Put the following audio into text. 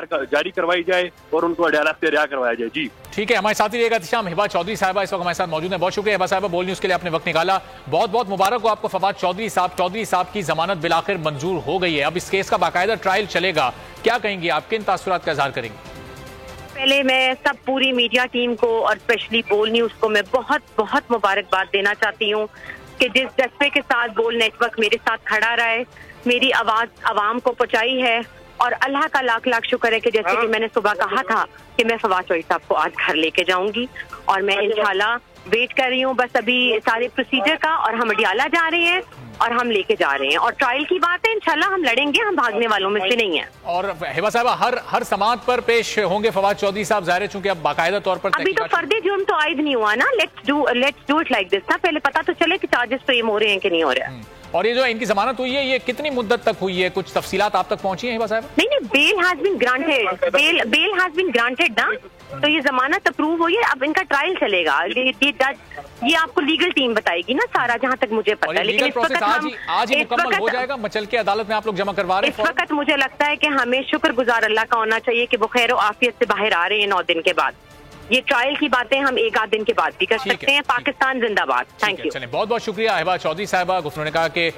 जारी करवाई जाए और उनको अदालत से रिहा करवाया जाए। जी ठीक है, हमारे साथ ही रहेगा एहतिशाम हिबा चौधरी साहबा इस वक्त हमारे साथ मौजूद है। बहुत शुक्रिया हिबा साहबा, बोल न्यूज़ के लिए आपने वक्त निकाला। बहुत बहुत मुबारक हो आपको फवाद चौधरी साहब की जमानत बिलाखिर मंजूर हो गई है। अब इस केस का बाकायदा ट्रायल चलेगा, क्या कहेंगी आप, किन तासुरात का इजहार करेंगे? पहले मैं सब पूरी मीडिया टीम को और स्पेशली बोल न्यूज़ को मैं बहुत बहुत मुबारकबाद देना चाहती हूँ कि जिस जज्बे के साथ बोल नेटवर्क मेरे साथ खड़ा रहा है, मेरी आवाज आवाम को पहुंचाई है। और अल्लाह का लाख लाख शुक्र है कि जैसे कि मैंने सुबह कहा था कि मैं फवाद चौधरी साहब को आज घर लेके जाऊंगी और मैं इंशाल्लाह वेट कर रही हूँ बस अभी सारे प्रोसीजर का। और हम अडियाला जा रहे हैं और हम लेके जा रहे हैं और ट्रायल की बात है, इंशाल्लाह हम लड़ेंगे, हम भागने वालों में से नहीं है। और हिबा साहबा हर समात पर पेश होंगे फवाद चौधरी साहब, ज़ाहिर है चूंकि अब बाकायदा तौर पर अभी तो फर्दे जुर्म तो आयद नहीं हुआ ना। Let's do it like this ना, पहले पता तो चले कि चार्जेस फ्रेम हो रहे हैं कि नहीं हो रहे हैं। और ये जो इनकी जमानत हुई है ये कितनी मुद्दत तक हुई है, कुछ तफसीलात आप तक पहुंची हैं हिबा साहब? नहीं, bail has been granted, bail has been granted ना, तो ये जमानत अप्रूव हुई है। अब इनका ट्रायल चलेगा, ये आपको लीगल टीम बताएगी ना सारा, जहां तक मुझे पता है। लेकिन इस वक्त आज ही मुकम्मल हो जाएगा, मचल के अदालत में आप लोग जमा करवा रहे हैं। इस वक्त मुझे लगता है कि हमें शुक्रगुजार अल्लाह का होना चाहिए कि वो खैर आफियत से बाहर आ रहे हैं 9 दिन के बाद। ये ट्रायल की बातें हम 1 आध दिन के बाद भी कर सकते हैं। पाकिस्तान जिंदाबाद। Thank you. बहुत बहुत शुक्रिया हिबा चौधरी साहबा। गुफ्तगू ने कहा कि